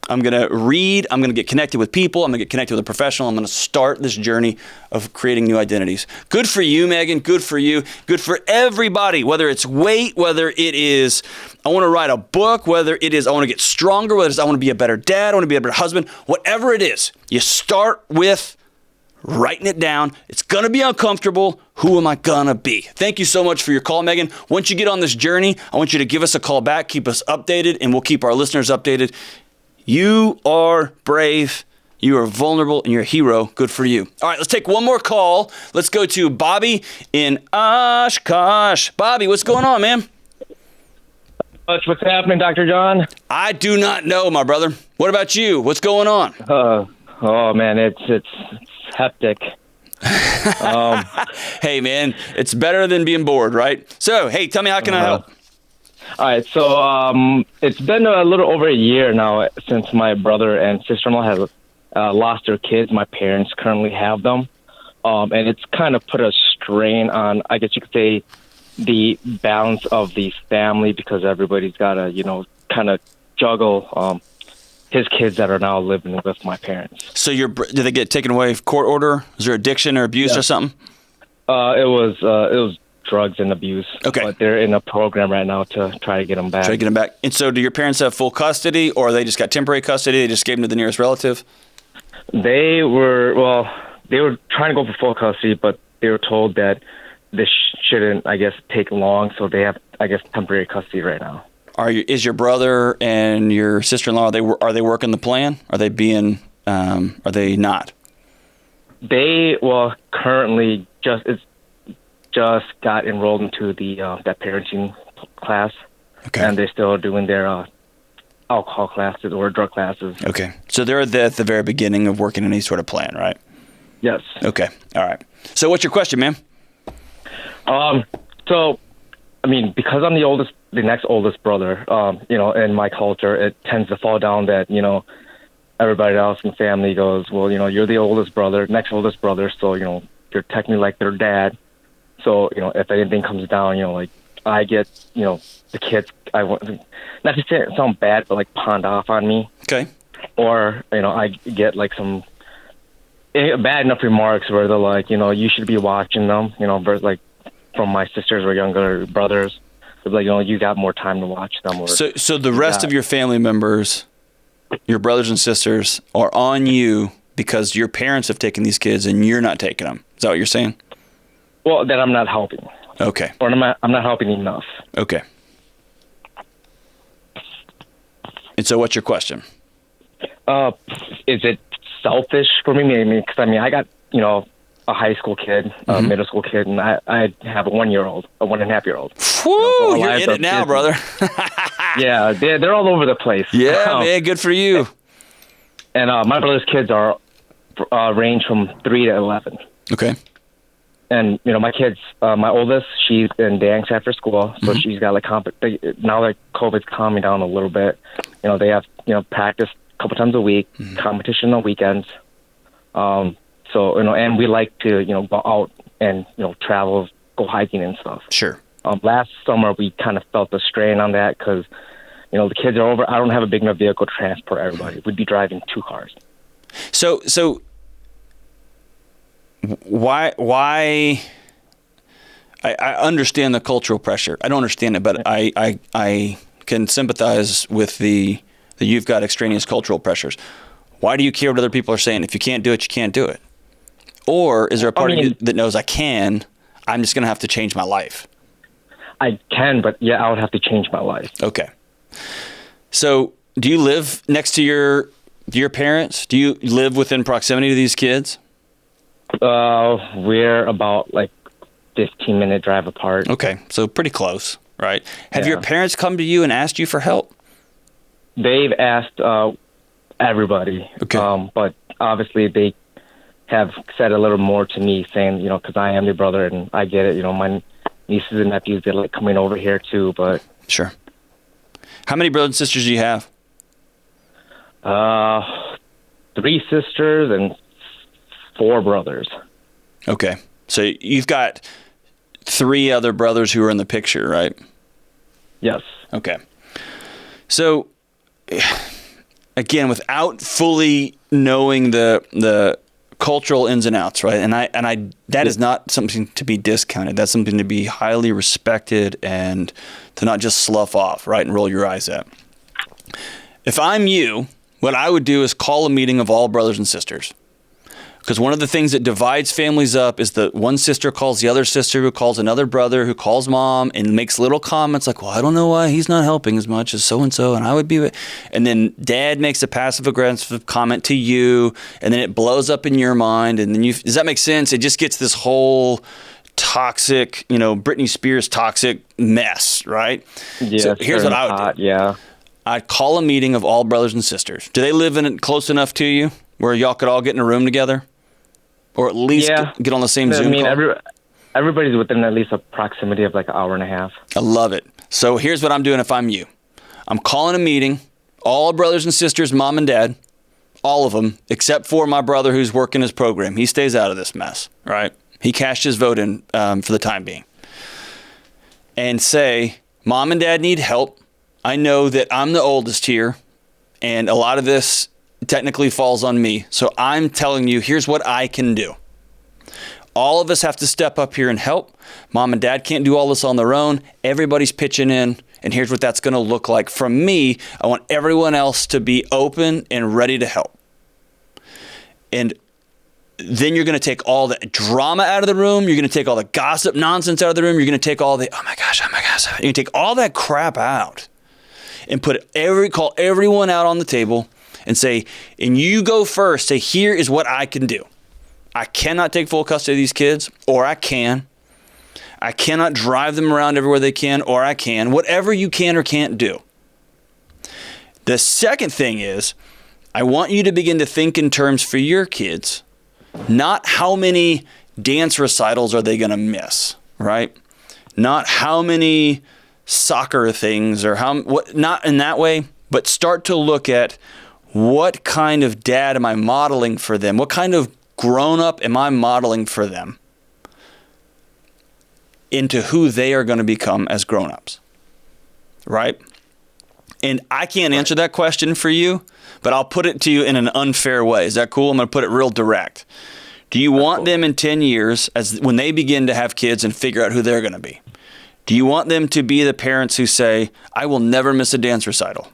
I'm going to read. I'm going to get connected with people. I'm going to get connected with a professional. I'm going to start this journey of creating new identities. Good for you, Megan. Good for you. Good for everybody, whether it's weight, whether it is I want to write a book, whether it is I want to get stronger, whether it's I want to be a better dad, I want to be a better husband, whatever it is, you start with writing it down. It's going to be uncomfortable. Who am I going to be? Thank you so much for your call, Megan. Once you get on this journey, I want you to give us a call back, keep us updated, and we'll keep our listeners updated. You are brave, you are vulnerable, and you're a hero. Good for you. All right, let's take one more call. Let's go to Bobby in Oshkosh. Bobby, what's going on, man? What's happening, Dr. John? I do not know, my brother. What about you? What's going on? Oh man, it's hectic. Hey, man, it's better than being bored, right? So, hey, tell me, how can I help? All right, so it's been a little over a year now since my brother and sister-in-law have lost their kids. My parents currently have them, and it's kind of put a strain on, I guess you could say, the balance of the family because everybody's got to, kind of juggle his kids that are now living with my parents. So, did they get taken away court order? Is there addiction or abuse or something? It was drugs and abuse. Okay. But they're in a program right now to try to get them back. Try to get them back. And so do your parents have full custody, or they just got temporary custody? They just gave them to the nearest relative? They were trying to go for full custody, but they were told that this shouldn't, I guess, take long, so they have, I guess, temporary custody right now. Is your brother and your sister-in-law, are they working the plan? Are they not? They, currently just got enrolled into that parenting class. Okay. And they're still doing their alcohol classes or drug classes. Okay. So they're at the very beginning of working any sort of plan, right? Yes. Okay. All right. So what's your question, man? So, I mean, because I'm the next oldest brother, in my culture, it tends to fall down that, everybody else in the family goes, well, you're the next oldest brother, so, you're technically like their dad. So, if anything comes down, like I get, the kids, I want, not to say it sound bad, but like pawned off on me. Okay. Or, I get like some bad enough remarks where they're like, you should be watching them, versus like from my sisters or younger brothers. They're like, you got more time to watch them. Or, so the rest of your family members, your brothers and sisters, are on you because your parents have taken these kids and you're not taking them. Is that what you're saying? Well, that I'm not helping. Okay. Or I'm not helping enough. Okay. And so what's your question? Is it selfish for me? Because I got, a high school kid, a middle school kid, and I have a 1-year-old, a 1.5-year-old. Whoo, you're in it now, brother. Yeah, they're all over the place. Yeah, man, good for you. And my brother's kids are range from 3 to 11. Okay. And, my kids, my oldest, she's in dance after school, so she's got now that COVID's calming down a little bit, they have, practice a couple times a week, competition on weekends. So, and we like to, go out and, travel, go hiking and stuff. Sure. Last summer, we kind of felt the strain on that because, the kids are over. I don't have a big enough vehicle to transport everybody. We'd be driving 2 cars. So why I understand the cultural pressure. I don't understand it, but I can sympathize with the you've got extraneous cultural pressures. Why do you care what other people are saying? If you can't do it, you can't do it. Or is there a part of you that knows I'm just going to have to change my life? I can, but yeah, I would have to change my life. Okay. So do you live next to your parents? Do you live within proximity to these kids? We're about 15-minute drive apart. Okay. So pretty close, right? Have your parents come to you and asked you for help? They've asked everybody. Okay. But obviously they have said a little more to me saying, because I am your brother and I get it. My nieces and nephews, they like coming over here too, but. Sure. How many brothers and sisters do you have? 3 sisters and 4 brothers. Okay. So you've got 3 other brothers who are in the picture, right? Yes. Okay. So again, without fully knowing the cultural ins and outs, right? And I that is not something to be discounted. That's something to be highly respected and to not just slough off, right, and roll your eyes at. If I'm you, what I would do is call a meeting of all brothers and sisters. Because one of the things that divides families up is that one sister calls the other sister, who calls another brother, who calls mom and makes little comments like, well, I don't know why he's not helping as much as so-and-so, and I would be... And then dad makes a passive-aggressive comment to you, and then it blows up in your mind, and then you... Does that make sense? It just gets this whole toxic, Britney Spears toxic mess, right? Yeah, so here's what I would do. Yeah. I'd call a meeting of all brothers and sisters. Do they live in close enough to you where y'all could all get in a room together? Or at least get on the same Zoom call? Everybody's within at least a proximity of like an hour and a half. I love it. So here's what I'm doing if I'm you. I'm calling a meeting, all brothers and sisters, mom and dad, all of them, except for my brother who's working his program. He stays out of this mess, right? He cashed his vote in for the time being. And say, mom and dad need help. I know that I'm the oldest here, and a lot of this technically falls on me. So I'm telling you, here's what I can do. All of us have to step up here and help. Mom and dad can't do all this on their own. Everybody's pitching in, and here's what that's going to look like. From me, I want everyone else to be open and ready to help. And then you're going to take all the drama out of the room. You're going to take all the gossip nonsense out of the room. You're going to take all the, oh my gosh. You're going to take all that crap out and call everyone out on the table and say, and you go first. Say, here is what I can do. I cannot take full custody of these kids, or I can. I cannot drive them around everywhere they can, or I can. Whatever you can or can't do. The second thing is, I want you to begin to think in terms for your kids, not how many dance recitals are they going to miss, right? Not how many soccer things or not in that way, but start to look at what kind of dad am I modeling for them? What kind of grown-up am I modeling for them into who they are going to become as grown-ups, right? And I can't answer that question for you, but I'll put it to you in an unfair way. Is that cool? I'm going to put it real direct. Do you want them in 10 years, when they begin to have kids and figure out who they're going to be? Do you want them to be the parents who say, I will never miss a dance recital?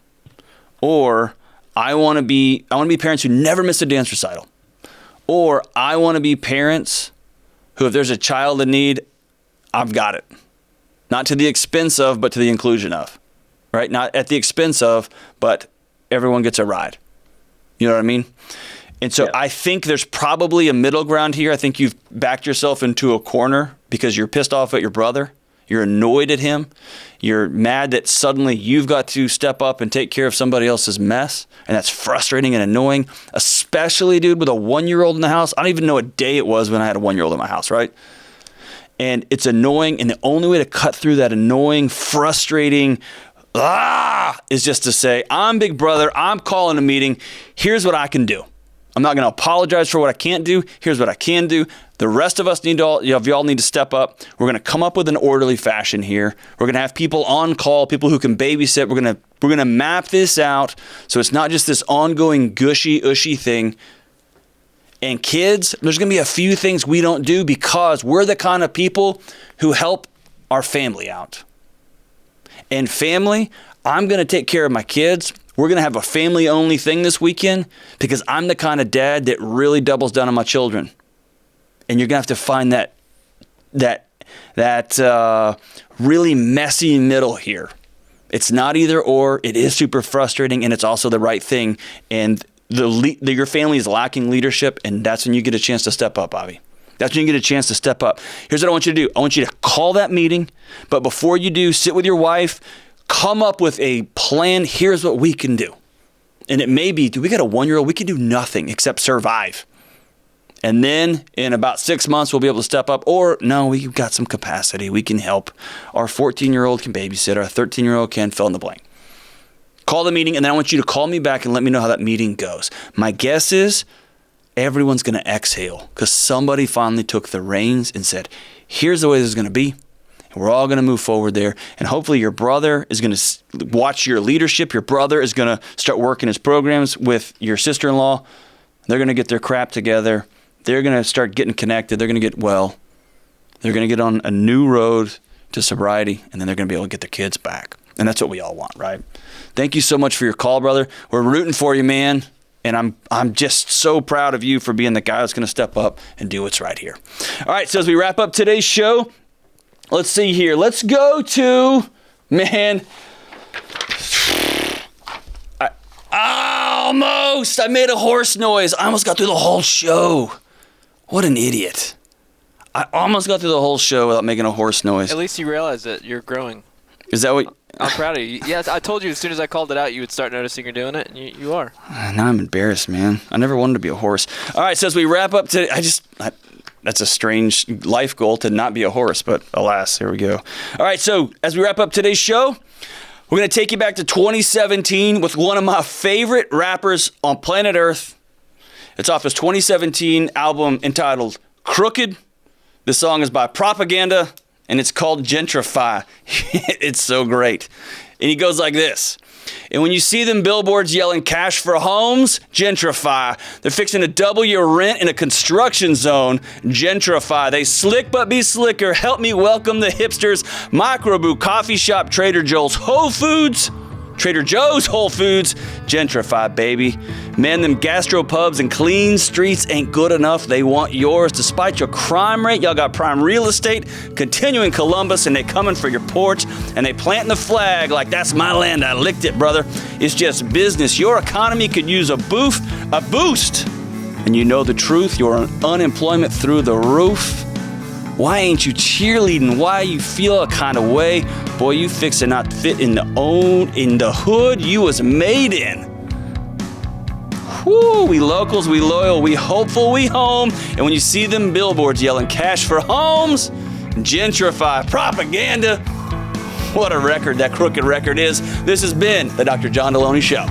Or I want to be parents who never miss a dance recital. Or I want to be parents who, if there's a child in need, I've got it. Not to the expense of, but to the inclusion of. Right? Not at the expense of, but everyone gets a ride. You know what I mean? And so I think there's probably a middle ground here. I think you've backed yourself into a corner because you're pissed off at your brother. You're annoyed at him. You're mad that suddenly you've got to step up and take care of somebody else's mess. And that's frustrating and annoying, especially, dude, with a 1-year-old in the house. I don't even know what day it was when I had a 1-year-old in my house, right? And it's annoying. And the only way to cut through that annoying, frustrating, is just to say, I'm big brother. I'm calling a meeting. Here's what I can do. I'm not going to apologize for what I can't do. Here's what I can do. The rest of us y'all need to step up. We're going to come up with an orderly fashion here. We're going to have people on call, people who can babysit. We're going to map this out so it's not just this ongoing gushy thing. And kids, there's going to be a few things we don't do because we're the kind of people who help our family out. And family, I'm going to take care of my kids. We're going to have a family-only thing this weekend because I'm the kind of dad that really doubles down on my children. And you're going to have to find that really messy middle here. It's not either or. It is super frustrating, and it's also the right thing. And your family is lacking leadership, and that's when you get a chance to step up, Bobby. That's when you get a chance to step up. Here's what I want you to do. I want you to call that meeting, but before you do, sit with your wife, come up with a plan. Here's what we can do. And it may be, we got a 1-year-old, we can do nothing except survive. And then in about 6 months, we'll be able to step up. Or no, we've got some capacity. We can help. Our 14-year-old can babysit. Our 13-year-old can fill in the blank. Call the meeting, and then I want you to call me back and let me know how that meeting goes. My guess is everyone's going to exhale because somebody finally took the reins and said, here's the way this is going to be. And we're all going to move forward there. And hopefully your brother is going to watch your leadership. Your brother is going to start working his programs with your sister-in-law. They're going to get their crap together. They're going to start getting connected. They're going to get well. They're going to get on a new road to sobriety, and then they're going to be able to get their kids back. And that's what we all want, right? Thank you so much for your call, brother. We're rooting for you, man. And I'm just so proud of you for being the guy that's going to step up and do what's right here. All right, so as we wrap up today's show, let's see here. Let's go to, man, I made a horse noise. I almost got through the whole show. What an idiot. I almost got through the whole show without making a horse noise. At least you realize that you're growing. Is that what? I'm proud of you. Yes, I told you as soon as I called it out, you would start noticing you're doing it, and you are. Now I'm embarrassed, man. I never wanted to be a horse. All right, so as we wrap up today, that's a strange life goal to not be a horse, but alas, here we go. All right, so as we wrap up today's show, we're going to take you back to 2017 with one of my favorite rappers on planet Earth. It's off his 2017 album entitled Crooked. This song is by Propaganda, and it's called Gentrify. It's so great. And he goes like this. And when you see them billboards yelling cash for homes, gentrify. They're fixing to double your rent in a construction zone, gentrify. They slick but be slicker. Help me welcome the hipsters. Microbrew, coffee shop, Trader Joe's Whole Foods, gentrify, baby. Man, them gastropubs and clean streets ain't good enough. They want yours. Despite your crime rate, y'all got prime real estate, continuing Columbus, and they coming for your porch, and they planting the flag like that's my land. I licked it, brother. It's just business. Your economy could use a boost. And you know the truth. Your unemployment through the roof. Why ain't you cheerleading? Why you feel a kind of way? Boy, you fixin' not to fit in the hood you was made in. Whoo, we locals, we loyal, we hopeful, we home. And when you see them billboards yelling cash for homes, gentrify, propaganda. What a record that Crooked record is. This has been the Dr. John Delony Show.